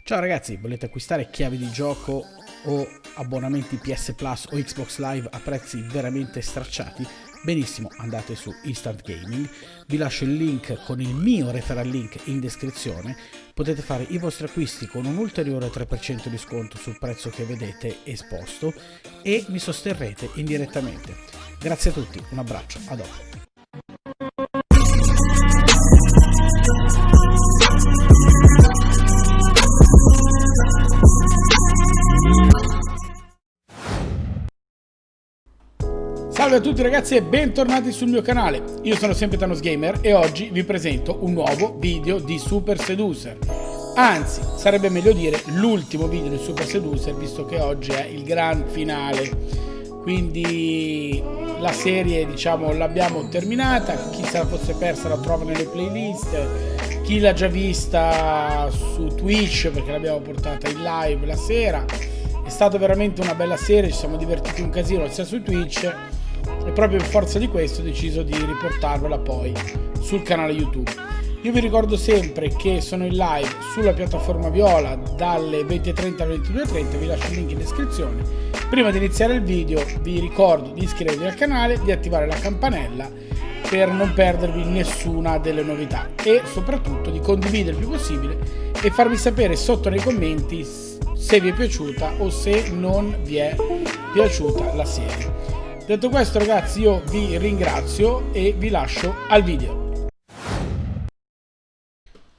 Ciao ragazzi, volete acquistare chiavi di gioco o abbonamenti PS Plus o Xbox Live a prezzi veramente stracciati? Benissimo, andate su Instant Gaming, vi lascio il link con il mio referral link in descrizione, potete fare i vostri acquisti con un ulteriore 3% di sconto sul prezzo che vedete esposto e mi sosterrete indirettamente. Grazie a tutti, un abbraccio, a dopo. Salve a tutti ragazzi e bentornati sul mio canale, io sono sempre THANOS Gamer e oggi vi presento un nuovo video di Super Seducer. Anzi, sarebbe meglio dire l'ultimo video di Super Seducer, visto che oggi è il gran finale. Quindi la serie, diciamo, l'abbiamo terminata, chi se la fosse persa la trova nelle playlist, chi l'ha già vista su Twitch perché l'abbiamo portata in live la sera. È stata veramente una bella serie, ci siamo divertiti un casino sia su Twitch e proprio per forza di questo ho deciso di riportarvela poi sul canale YouTube. Io vi ricordo sempre che sono in live sulla piattaforma Viola dalle 20:30 alle 22:30, vi lascio il link in descrizione. Prima di iniziare il video vi ricordo di iscrivervi al canale, di attivare la campanella per non perdervi nessuna delle novità e soprattutto di condividere il più possibile e farmi sapere sotto nei commenti se vi è piaciuta o se non vi è piaciuta la serie. Detto questo ragazzi, io vi ringrazio e vi lascio al video.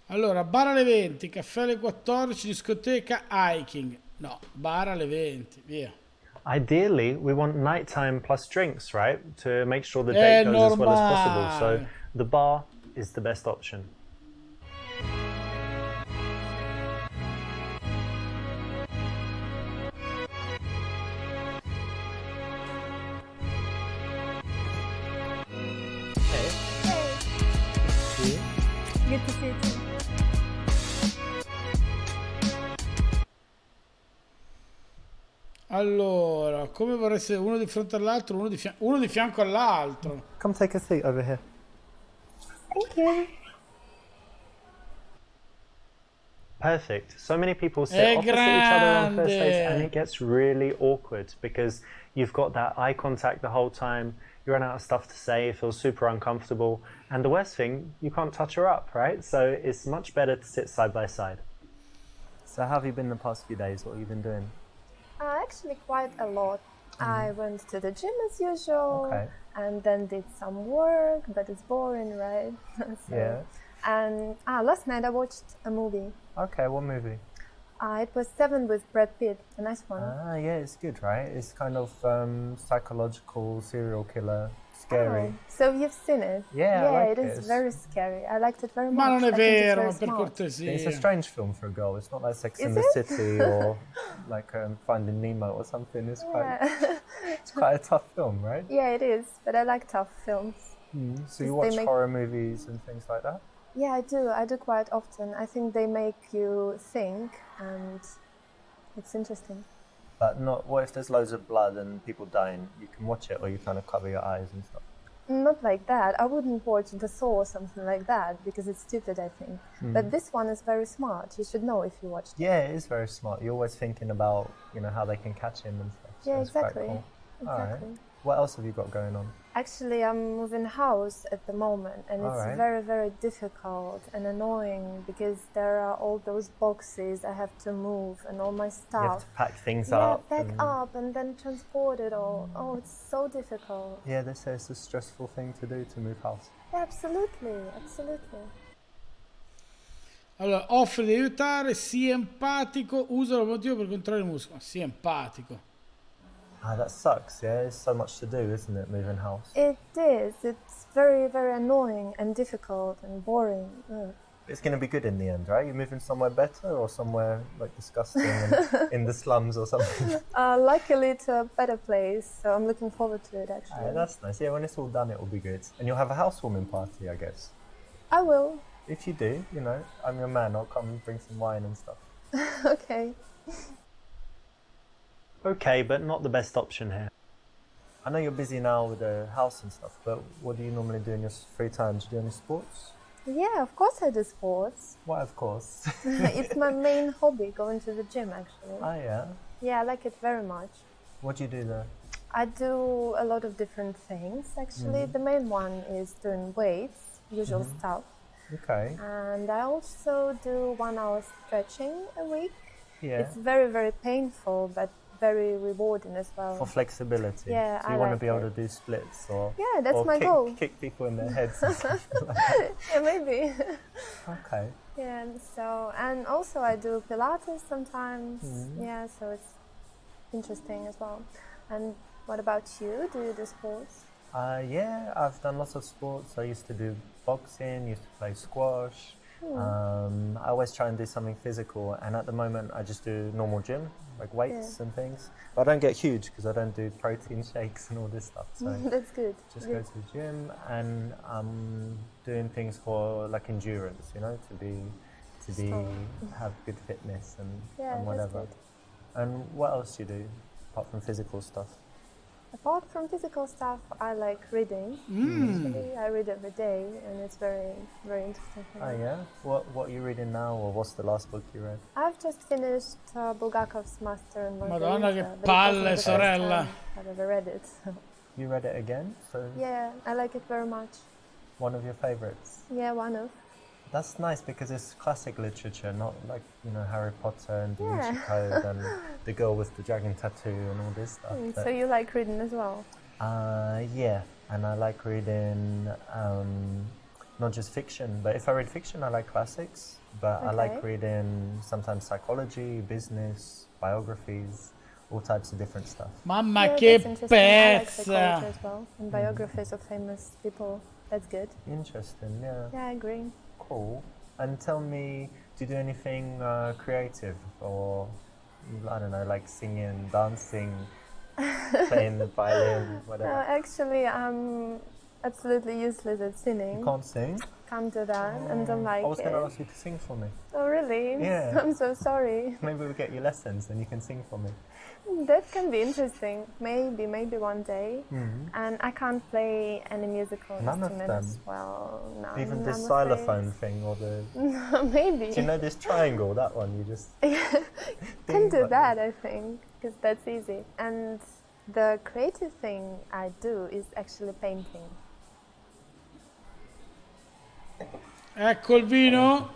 Allora, bar alle 20, caffè alle 14, discoteca, hiking. No, bar alle 20, via. Ideally, we want nighttime plus drinks, right? To make sure the date goes as well as possible. So the bar is the best option. Good to see you too. Allora, come vorrei essere uno di fronte all'altro, uno di fianco all'altro. Come take a seat over here. Thank you. Perfect. So many people sit opposite each other on first dates and it gets really awkward because you've got that eye contact the whole time, you run out of stuff to say, it feels super uncomfortable, and the worst thing, you can't touch her up, right? So it's much better to sit side by side. So how have you been the past few days? What have you been doing? Actually quite a lot. I went to the gym as usual, and then did some work, but it's boring, right? Yeah. And last night I watched a movie. Okay, what movie? It was Seven with Brad Pitt, a nice one. Yeah, it's good, right? It's kind of psychological, serial killer, scary. Oh, so you've seen it? Yeah, I like it is it. very scary. I liked it very much. Ma non è I think it's vero, very ma per smart. cortesia. It's a strange film for a girl. It's not like Sex and the Is it? City or like Finding Nemo or something. It's quite a tough film, right? Yeah, it is, but I like tough films. So you watch horror movies and things like that? Yeah, I do. I do quite often. I think they make you think, and it's interesting. But not. What if there's loads of blood and people dying? You can watch it, or you kind of cover your eyes and stuff. Not like that. I wouldn't watch The Saw or something like that because it's stupid, I think. But this one is very smart. You should know if you watched it. Yeah, it is very smart. You're always thinking about, how they can catch him and stuff. So Yeah, it's quite exactly. cool. Exactly. All right. What else have you got going on? Actually, I'm moving house at the moment, and it's Alright. very, very difficult and annoying because there are all those boxes I have to move and all my stuff. You have to pack things Yeah, up. pack up and then transport it all. Oh, it's so difficult. Yeah, they say it's a stressful thing to do to move house. Yeah, absolutely, absolutely. Allora, offre di aiutare, sii empatico, usa il motivo per contrarre il muscolo. Sii empatico. That sucks, yeah? It's so much to do, isn't it, moving house? It is. It's very, very annoying and difficult and boring. Ugh. It's going to be good in the end, right? You're moving somewhere better or somewhere, like, disgusting and in the slums or something? Luckily to a better place, so I'm looking forward to it, actually. That's nice. Yeah, when it's all done, it will be good. And you'll have a housewarming party, I guess. I will. If you do, I'm your man. I'll come and bring some wine and stuff. Okay. Okay, but not the best option here. I know you're busy now with the house and stuff, but what do you normally do in your free time? Do you do any sports? Yeah, of course I do sports. Why, of course? It's my main hobby, going to the gym actually. Oh, yeah? Yeah, I like it very much. What do you do there? I do a lot of different things actually. The main one is doing weights, usual stuff. Okay. And I also do 1 hour stretching a week. Yeah. It's very, very painful, but very rewarding as well. For flexibility. Yeah, so you want to be able to do splits or yeah, that's or my goal. kick people in their heads and stuff like that. Yeah, maybe. Okay. Yeah, so, and also I do Pilates sometimes. Yeah, so it's interesting as well. And what about you? Do you do sports? Yeah, I've done lots of sports. I used to do boxing, used to play squash. I always try and do something physical, and at the moment I just do normal gym, like weights and things. But I don't get huge because I don't do protein shakes and all this stuff. So That's good. just go to the gym, and I'm doing things for like endurance, you know, to have good fitness and whatever. That's good. And what else do you do apart from physical stuff? Apart from physical stuff, I like reading. Actually, I read every day, and it's very, very interesting for me. Oh yeah? What are you reading now, or what's the last book you read? I've just finished Bulgakov's Master and Margarita. Madonna che but it palle, wasn't the first sorella. time I've ever read it. You read it again? So Yeah, I like it very much. one of your favorites? Yeah, one of. That's nice because it's classic literature, not like, you know, Harry Potter and Da Vinci Yeah. Code and the girl with the dragon tattoo and all this stuff. So you like reading as well? Yeah, and I like reading not just fiction, but if I read fiction, I like classics. But I like reading sometimes psychology, business, biographies, all types of different stuff. Mamma Yeah, che that's interesting. I like pezza! psychology as well, and biographies of famous people. That's good. Interesting, yeah. Yeah, I agree. Cool. And tell me, do you do anything creative, or I don't know, like singing, dancing, playing the violin, whatever? Actually, I'm absolutely useless at singing. You can't sing? Can't do that, and I'm like, I was going to ask you to sing for me. oh really? Yeah. I'm so sorry. Maybe we'll get you lessons and you can sing for me. That can be interesting. Maybe one day. And I can't play any musical None of instruments. them? Well, no. Even I'm this afraid. xylophone thing or the... Maybe. Do you know this triangle, that one? You just... Can do like that, I think, because that's easy. And the creative thing I do is actually painting. Ecco il vino.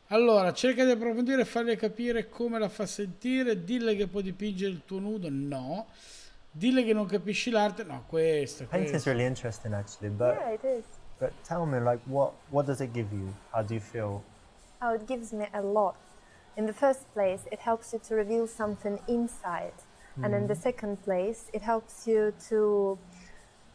Allora, cerca di approfondire e farle capire come la fa sentire. Dille che può dipingere il tuo nudo. No. Dille che non capisci l'arte. No, questo. Painting is really interesting, actually, but Yeah, it is. but tell me, like, what does it give you? How do you feel? Oh, it gives me a lot. In the first place, it helps you to reveal something inside. And in the second place, it helps you to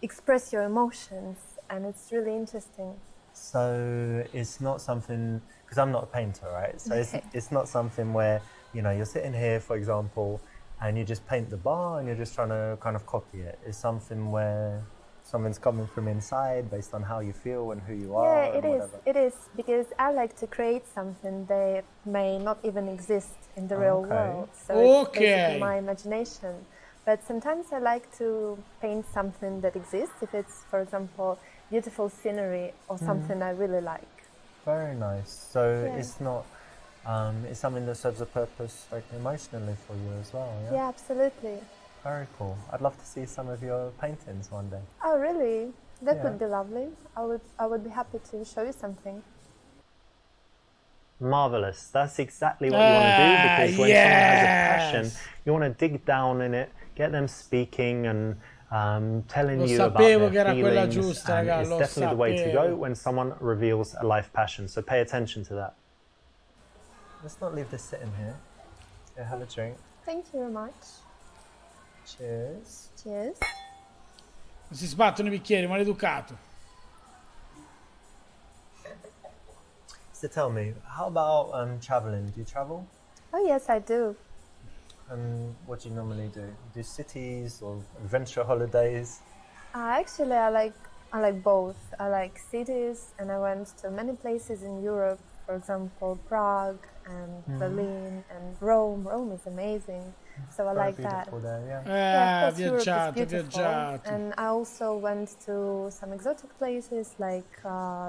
express your emotions. And it's really interesting. So it's not something, because I'm not a painter, right? So it's not something where, you know, you're sitting here, for example, and you just paint the bar and you're just trying to kind of copy it. It's something where something's coming from inside based on how you feel and who you are. Yeah, and whatever. It is, because I like to create something that may not even exist in the real world. So it's basically my imagination. But sometimes I like to paint something that exists, if it's, for example, beautiful scenery or something I really like. Very nice. So it's not, it's something that serves a purpose, like emotionally for you as well, yeah? Yeah, absolutely. Very cool. I'd love to see some of your paintings one day. Oh, really? That Yeah. would be lovely. I would be happy to show you something. Marvelous. That's exactly what you want to do, because when someone has a passion, you want to dig down in it, get them speaking and telling you about their feelings. Giusta, and raga, it's lo definitely the way to sapevo. go when someone reveals a life passion. So pay attention to that. Let's not leave this sitting here. Yeah, have a drink. Thank you very much. Cheers. Cheers. Non si sbattono i bicchieri, maleducato. So tell me, how about traveling? Do you travel? Oh, yes, I do. And what do you normally do? Do cities or adventure holidays? Actually, I like both. I like cities, and I went to many places in Europe for example, Prague and Berlin and Rome. Rome is amazing, so I like that. There, yeah, of course, Europe is beautiful. Viaggiato. And I also went to some exotic places like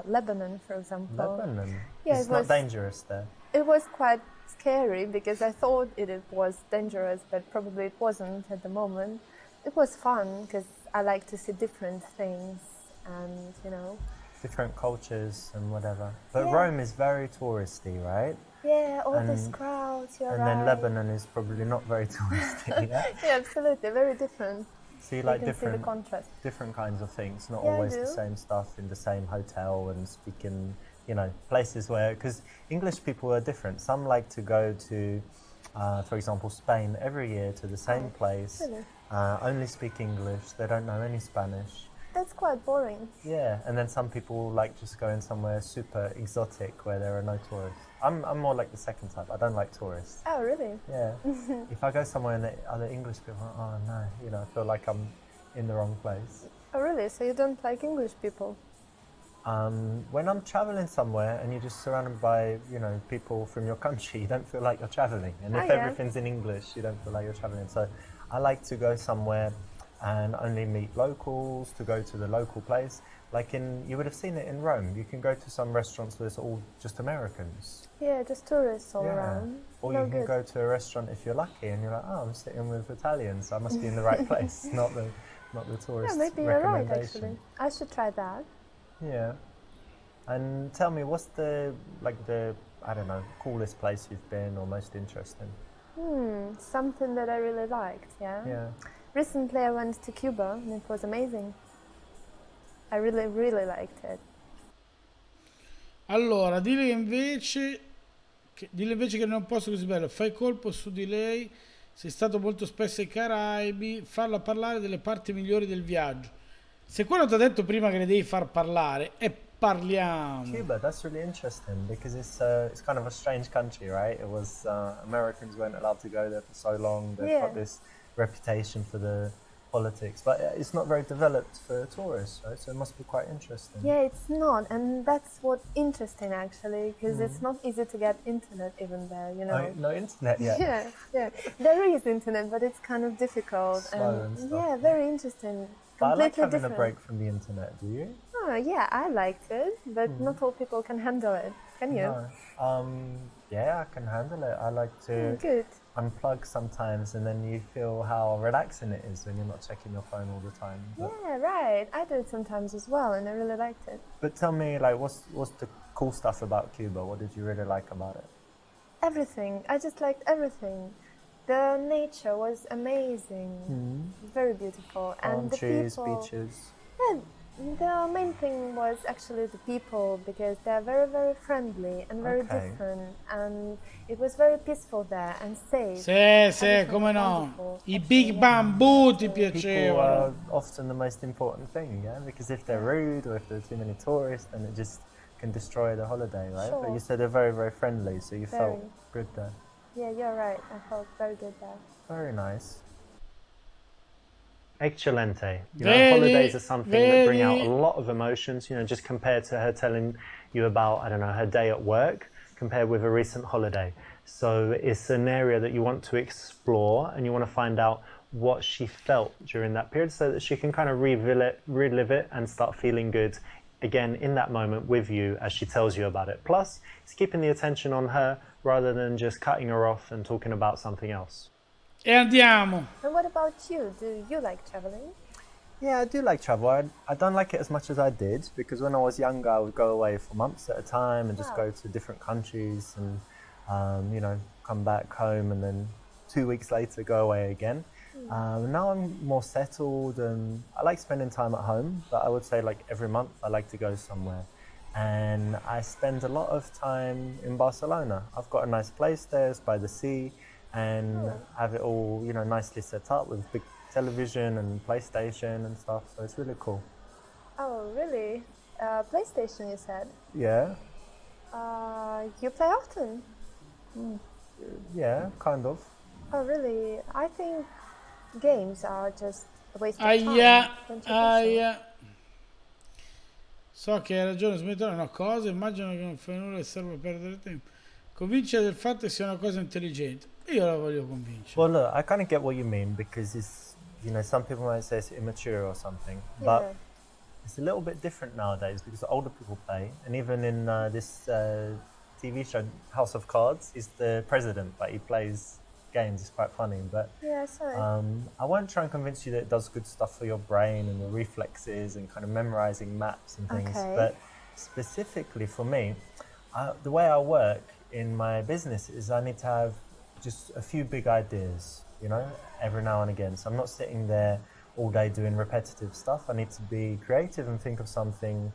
Lebanon, for example. Lebanon? Yeah, it's not dangerous there. It was quite scary because I thought it was dangerous, but probably it wasn't at the moment. It was fun because I like to see different things and, you know, different cultures and whatever. But Rome is very touristy, right? Yeah, all those crowds, you're right. And then Lebanon is probably not very touristy, yeah? Yeah, absolutely, very different. So you like can see the contrast. different kinds of things, not always the same stuff in the same hotel and speak in, you know, places where, because English people are different. Some like to go to, for example, Spain every year to the same place, really? Only speak English, they don't know any Spanish. That's quite boring. Yeah, and then some people like just going somewhere super exotic where there are no tourists. I'm more like the second type. I don't like tourists. Oh, really? Yeah. If I go somewhere and there are other English people, oh no, you know, I feel like I'm in the wrong place. Oh, really? So you don't like English people? When I'm traveling somewhere and you're just surrounded by, you know, people from your country, you don't feel like you're traveling. And if everything's in English, you don't feel like you're traveling. So I like to go somewhere and only meet locals, to go to the local place. Like you would have seen it in Rome. You can go to some restaurants where it's all just Americans. Yeah, just tourists all around. Or you can go to a restaurant if you're lucky and you're like, oh, I'm sitting with Italians, so I must be in the right place, not the tourist. Yeah, maybe you're right, actually. I should try that. Yeah. And tell me, what's the I don't know, coolest place you've been or most interesting? Something that I really liked, Yeah. Recently I went to Cuba and it was amazing. I really, really liked it. Allora, dile invece che non è un posto così bello. Fai colpo su di lei. Sei stato molto spesso ai Caraibi. Farla parlare delle parti migliori del viaggio. Se quello ti ha detto prima che le devi far parlare, parliamo. Cuba, that's really interesting because it's kind of a strange country, right? It was Americans weren't allowed to go there for so long. They've got this reputation for the politics, but it's not very developed for tourists, right? So it must be quite interesting. Yeah, it's not, and that's what's interesting actually, because it's not easy to get internet even there, you know. No internet yet. Yeah. There is internet, but it's kind of difficult. Slow and stuff. Yeah, very interesting. But I like having different. a break from the internet. Do you? Oh, yeah, I liked it, but not all people can handle it. Can you? No. Yeah, I can handle it. I like to unplug sometimes, and then you feel how relaxing it is when you're not checking your phone all the time. But yeah, right. I do it sometimes as well, and I really liked it. But tell me, like, what's the cool stuff about Cuba? What did you really like about it? Everything. I just liked everything. The nature was amazing, very beautiful, and the trees, people. beaches. Yeah, the main thing was actually the people, because they're very, very friendly and very different, and it was very peaceful there and safe. Sì, come no. I big bamboo ti piacevano. People are often the most important thing, yeah? Because if they're rude or if there are too many tourists, then it just can destroy the holiday, right? Sure. But you said they're very, very friendly, so you felt good there. Yeah, you're right. I felt very good there. Very nice. Excelente. You know, holidays are something that bring out a lot of emotions, you know, just compared to her telling you about, I don't know, her day at work, compared with a recent holiday. So it's an area that you want to explore, and you want to find out what she felt during that period so that she can kind of relive it and start feeling good again in that moment with you as she tells you about it. Plus, it's keeping the attention on her rather than just cutting her off and talking about something else. E andiamo. And what about you? Do you like traveling? Yeah, I do like travel. I don't like it as much as I did, because when I was younger I would go away for months at a time and just go to different countries and you know, come back home and then 2 weeks later go away again. Now I'm more settled and I like spending time at home, but I would say like every month I like to go somewhere. And I spend a lot of time in Barcelona. I've got a nice place there, it's by the sea, and have it all, you know, nicely set up with big television and PlayStation and stuff, so it's really cool. Oh, really? PlayStation, you said? Yeah. You play often? Yeah, kind of. Oh, really? I think games are just a waste of time. Don't you think so? So che hai ragione, smetterò una cosa, immagino che non fai nulla e serve a perdere tempo. Convincere del fatto che sia una cosa intelligente. Io la voglio convincere. Well, look, I kind of get what you mean because it's, some people might say it's immature or something, but it's a little bit different nowadays because older people play, and even in this TV show House of Cards, he's the president, but he plays games. It's quite funny, but I won't try and convince you that it does good stuff for your brain and the reflexes and kind of memorizing maps and things. But specifically for me, the way I work in my business is I need to have just a few big ideas, every now and again. So I'm not sitting there all day doing repetitive stuff. I need to be creative and think of something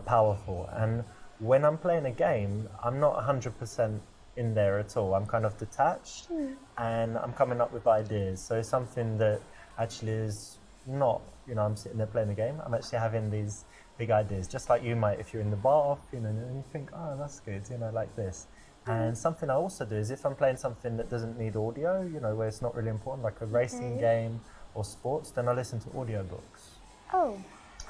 powerful. And when I'm playing a game, I'm not 100% in there at all. I'm kind of detached and I'm coming up with ideas. So it's something that actually is not, I'm sitting there playing a game. I'm actually having these big ideas, just like you might if you're in the bar, and you think, oh, that's good, like this. And something I also do is if I'm playing something that doesn't need audio, where it's not really important, like a racing game or sports, then I listen to audiobooks. Oh.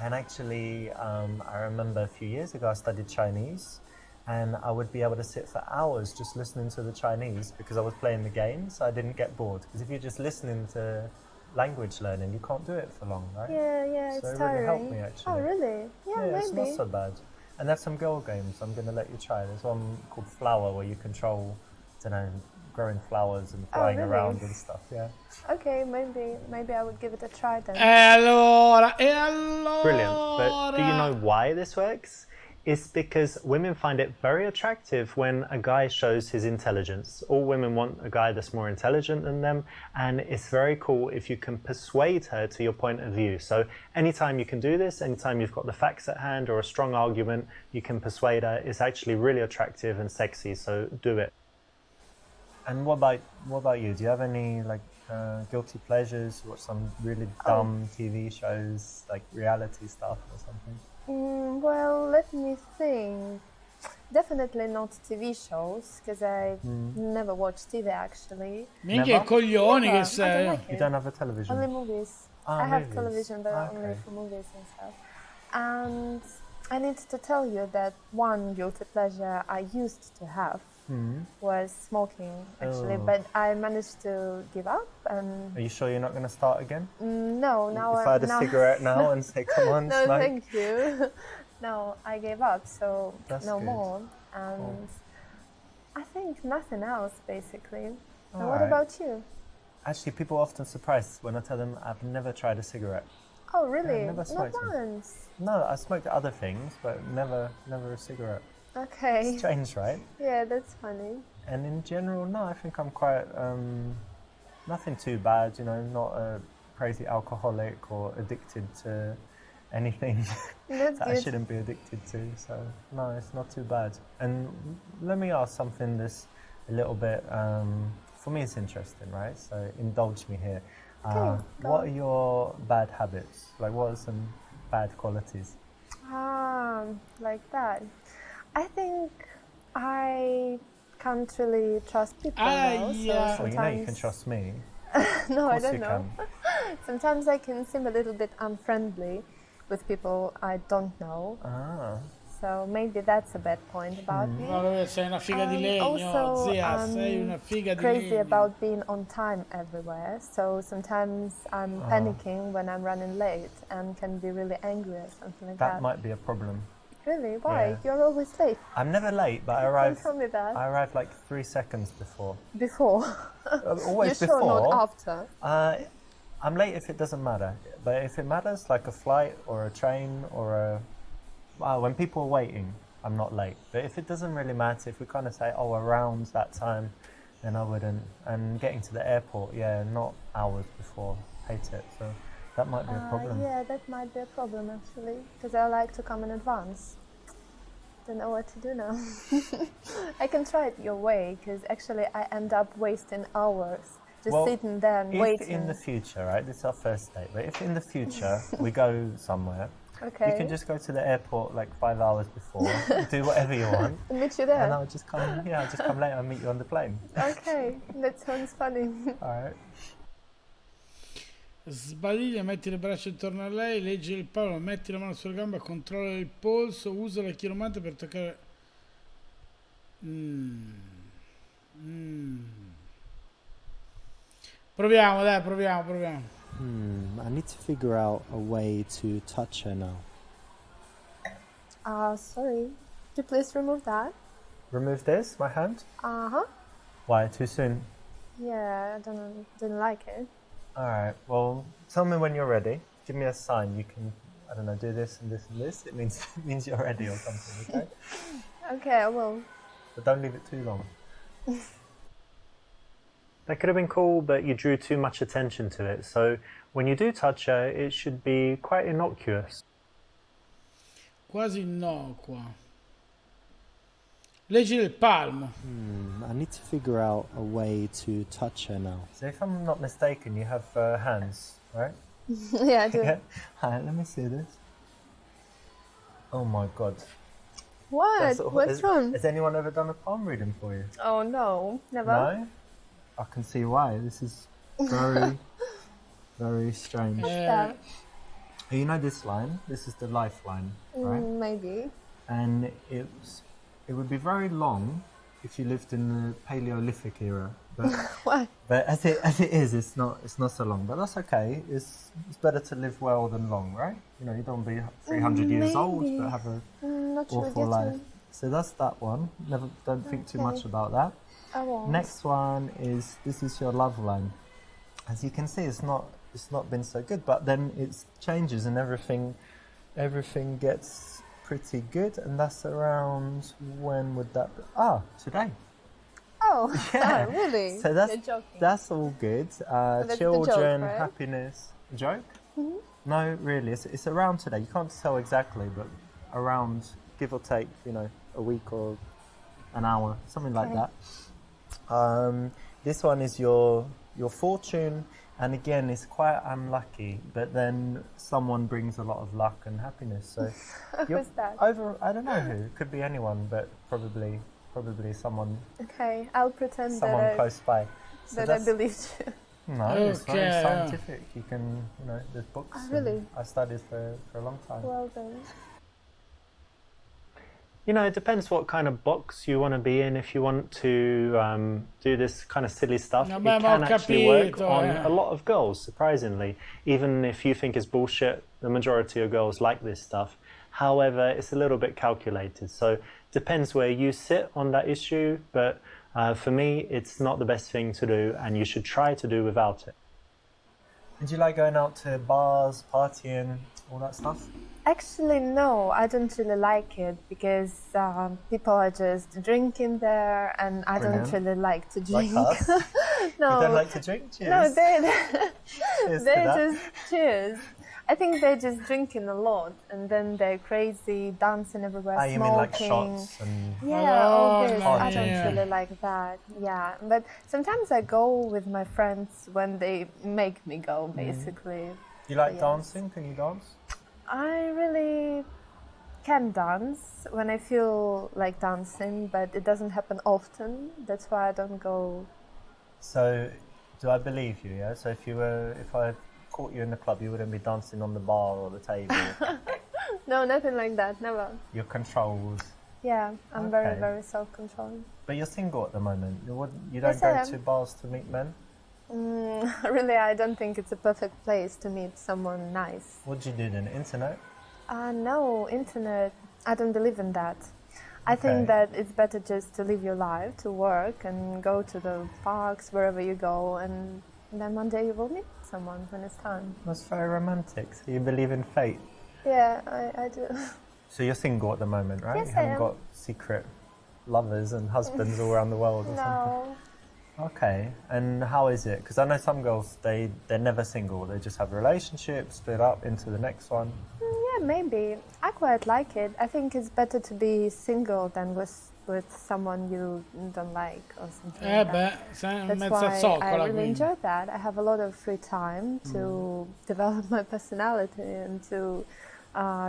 And actually, I remember a few years ago I studied Chinese, and I would be able to sit for hours just listening to the Chinese because I was playing the game, so I didn't get bored. Because if you're just listening to language learning, you can't do it for long, right? Yeah, so it's it really tiring. helped me actually. Oh, really? Yeah, maybe. It's not so bad. And there's some girl games I'm going to let you try. There's one called Flower where you control, growing flowers and flying around and stuff, Okay, maybe I would give it a try then. Allora. Brilliant. But do you know why this works? It's because women find it very attractive when a guy shows his intelligence. All women want a guy that's more intelligent than them, and it's very cool if you can persuade her to your point of view. So anytime you can do this, anytime you've got the facts at hand or a strong argument, you can persuade her. It's actually really attractive and sexy, so do it. And what about you? Do you have any guilty pleasures? Watch some really dumb TV shows, like reality stuff or something? Well, let me think. Definitely not TV shows, because I never watch TV actually. Minchia coglioni che sei. Like you don't have a television? Only movies. I have television, but only for movies and stuff. And I need to tell you that one guilty pleasure I used to have was smoking, actually, but I managed to give up. And are you sure you're not going to start again? No, now if I had a cigarette now and say, come on, no, smoke. thank you. No, I gave up, so that's no good. more. And I think nothing else, basically. And All what right. about you? Actually, people are often surprised when I tell them I've never tried a cigarette. Oh, really? Yeah, never smoked Not once. No, I smoked other things, but never a cigarette. Okay. Strange, right? Yeah, that's funny. And in general, no, I think I'm quite, nothing too bad, not a crazy alcoholic or addicted to anything That's that good. I shouldn't be addicted to. So, no, it's not too bad. And let me ask something that's a little bit, for me it's interesting, right? So indulge me here. Okay, what are your bad habits? Like, what are some bad qualities? Like that. I think I can't really trust people now. Yeah. So Well, you can trust me. No, I Of course don't you know. can. Sometimes I can seem a little bit unfriendly with people I don't know. So maybe that's a bad point about me. No, sei una figa di legno, Also, zia, sei una figa di crazy legno. about being on time everywhere. So sometimes I'm panicking when I'm running late and can be really angry or something like that. That might be a problem. Really? Why? Yeah. You're always late. I'm never late, but I Don't arrive. tell me that. I arrive like 3 seconds before. Before. Always You're before. sure not after? I'm late if it doesn't matter, but if it matters, like a flight or a train or when people are waiting, I'm not late. But if it doesn't really matter, if we kind of say, around that time, then I wouldn't. And getting to the airport, not hours before. Hate it. So that might be a problem. Yeah, that might be a problem actually, because I like to come in advance. Don't know what to do now. I can try it your way, because actually I end up wasting hours just sitting there and waiting. If in the future, right, this is our first date, but if in the future we go somewhere, you can just go to the airport like 5 hours before, do whatever you want. I'll meet you there. And I'll just come later and meet you on the plane. Okay, that sounds funny. All right. Sbadiglia, metti le braccia intorno a lei, leggi il palo, metti la mano sulla gamba, controlla il polso, usa la chiromante per toccare. Proviamo, dai, proviamo. I need to figure out a way to touch her now. Sorry. Could you please remove that? Remove this, my hand? Uh-huh. Why, too soon? Yeah, didn't like it. Alright, well, tell me when you're ready. Give me a sign. You can, I don't know, do this and this and this. It means you're ready or something, okay? Okay, I will. But don't leave it too long. That could have been cool, but you drew too much attention to it. So when you do touch her, it should be quite innocuous. Quasi innocua. Leggi il palmo. I need to figure out a way to touch her now. So if I'm not mistaken, you have hands, right? Yeah, I do. Yeah. Alright, let me see this. Oh my god. What? What's wrong? Has anyone ever done a palm reading for you? Oh no, never. No? I can see why. This is very, very strange. Yeah. You know this line? This is the lifeline, right? Maybe. And it would be very long if you lived in the Paleolithic era. But Why? But as it is, it's not so long. But that's okay. It's better to live well than long, right? You know, you don't be 300 years old but have a awful life. So that's that one. Don't think too much about that. I won't. Next one is this is your love line. As you can see, it's not been so good, but then it changes and everything gets pretty good, and that's around when would that be? Today. Oh, Yeah. Really? So that's all good. That's Children, the joke, right? happiness. A joke? Mm-hmm. No, really. It's around today. You can't tell exactly, but around, give or take, you know, a week or an hour, something like that. This one is your fortune, and again, it's quite unlucky. But then someone brings a lot of luck and happiness. So Who's that? I don't know who. Could be anyone, but probably someone. Okay, I'll pretend someone close by. So that I believed you. No, it's very scientific. You can, you know, there's books. Really? I studied for a long time. Well done. You know, it depends what kind of box you want to be in. If you want to do this kind of silly stuff, it can actually work on a lot of girls, surprisingly. Even if you think it's bullshit, the majority of girls like this stuff. However, it's a little bit calculated. So it depends where you sit on that issue. But for me, it's not the best thing to do, and you should try to do without it. Did you like going out to bars, partying, all that stuff? Actually, no, I don't really like it because people are just drinking there, and I don't really like to drink. Like us? No, you don't like to drink? Cheers. No, Cheers they just cheers. I think they're just drinking a lot, and then they're crazy, dancing everywhere, smoking. You mean like shots and... Yeah, all this. I yeah. don't really like that. Yeah, but sometimes I go with my friends when they make me go, basically. You like dancing? Can you dance? I really can dance when I feel like dancing, but it doesn't happen often. That's why I don't go. So, do I believe you? Yeah. So if I caught you in the club, you wouldn't be dancing on the bar or the table. No, nothing like that. Never. You're controlled. Yeah, I'm very, very self-controlled. But you're single at the moment. You don't go to bars to meet men? Really, I don't think it's a perfect place to meet someone nice. What do you do then? Internet? No, internet. I don't believe in that. I think that it's better just to live your life, to work and go to the parks, wherever you go, and then one day you will meet someone when it's time. That's very romantic. So you believe in fate? Yeah, I do. So you're single at the moment, right? Yes, you haven't got secret lovers and husbands all around the world or something? Okay, and how is it? Because I know some girls, they're never single. They just have a relationship, split up into the next one. Yeah, maybe. I quite like it. I think it's better to be single than with someone you don't like or something like that. That's why I really enjoy that. I have a lot of free time to develop my personality and to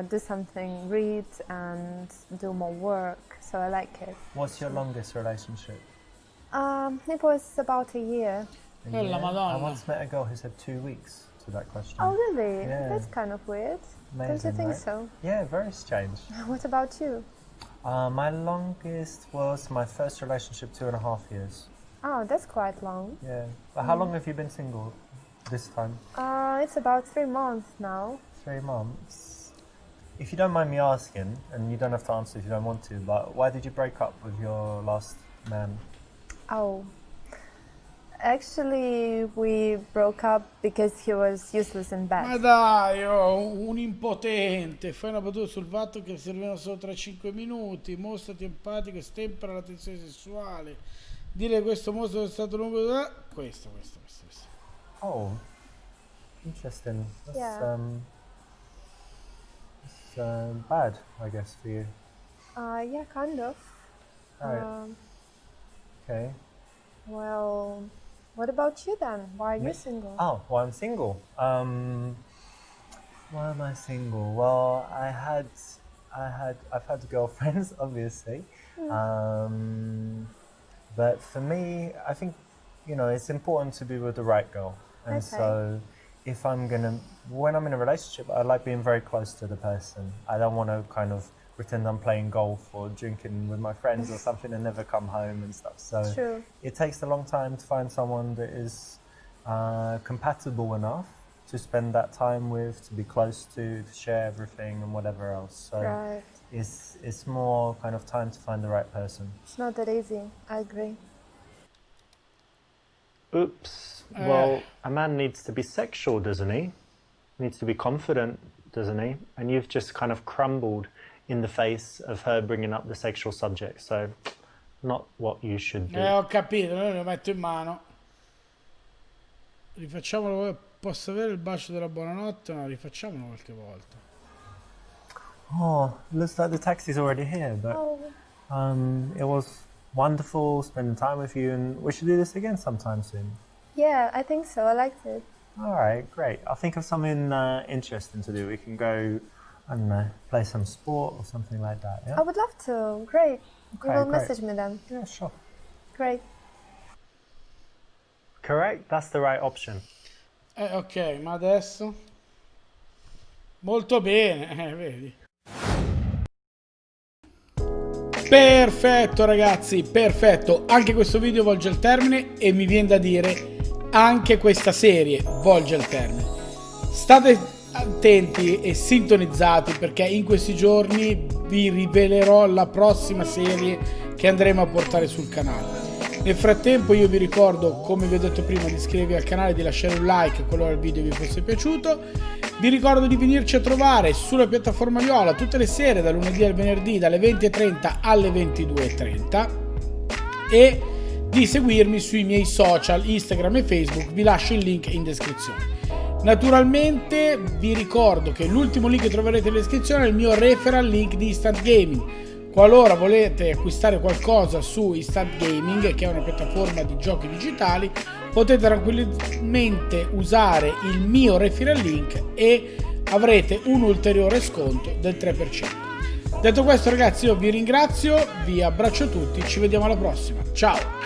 do something, read and do more work. So I like it. What's your longest relationship? It was about a year. I once met a girl who said 2 weeks. to that question. Oh, really? Yeah. That's kind of weird. Amazing, don't you think right? so? Yeah, very strange. What about you? My longest was my first relationship, 2.5 years. Oh, that's quite long. Yeah. But how long have you been single this time? It's about 3 months now. 3 months. If you don't mind me asking, and you don't have to answer if you don't want to, but why did you break up with your last man? Oh. Actually, we broke up because he was useless in bed. Ma dai, un impotente. Fai una battuta sul fatto che servivano solo 3-5 minuti. Mostrati empatico e stempera la tensione sessuale. Dire che questo mostro è stato lungo. Questo. Oh, interesting. That's, Yeah. it's bad, I guess, for you. Yeah, kind of. Right. Um, Okay. well, what about you then? Why are you single? Oh, well, I'm single. Why am I single? Well, I've had girlfriends, obviously. But for me, I think, it's important to be with the right girl. And Okay. so when I'm in a relationship, I like being very close to the person. I don't want to kind of pretend I'm playing golf or drinking with my friends or something and never come home and stuff. So True. it takes a long time to find someone that is compatible enough to spend that time with, to be close to share everything and whatever else. So Right. it's more kind of time to find the right person. It's not that easy. I agree. Oops. Well, a man needs to be sexual, doesn't he? Needs to be confident, doesn't he? And you've just kind of crumbled in the face of her bringing up the sexual subject. So, not what you should do. Ho capito, noi lo metto in mano. Rifacciamolo, posso avere il bacio della buonanotte? No, rifacciamolo qualche volta. Oh, looks like the taxi's already here, but it was wonderful spending time with you, and we should do this again sometime soon. Yeah, I think so. I liked it. All right, great. I'll think of something interesting to do. We can go, I don't know, play some sport or something like that, yeah? I would love to. Great. You Okay, will great. message me then. Yeah, sure. Great. Correct, that's the right option. Ok, ma adesso? Molto bene, vedi. Perfetto ragazzi, perfetto. Anche questo video volge al termine e mi viene da dire anche questa serie volge al termine. State attenti e sintonizzati perché in questi giorni vi rivelerò la prossima serie che andremo a portare sul canale. Nel frattempo io vi ricordo, come vi ho detto prima, di iscrivervi al canale, di lasciare un like qualora il video vi fosse piaciuto. Vi ricordo di venirci a trovare sulla piattaforma Viola tutte le sere, dal lunedì al venerdì, dalle 20:30 alle 22:30, e di seguirmi sui miei social, Instagram e Facebook. Vi lascio il link in descrizione. Naturalmente vi ricordo che l'ultimo link che troverete in descrizione è il mio referral link di Instant Gaming. Qualora volete acquistare qualcosa su Instant Gaming, che è una piattaforma di giochi digitali, potete tranquillamente usare il mio referral link e avrete un ulteriore sconto del 3%. Detto questo ragazzi, io vi ringrazio, vi abbraccio tutti, ci vediamo alla prossima. Ciao!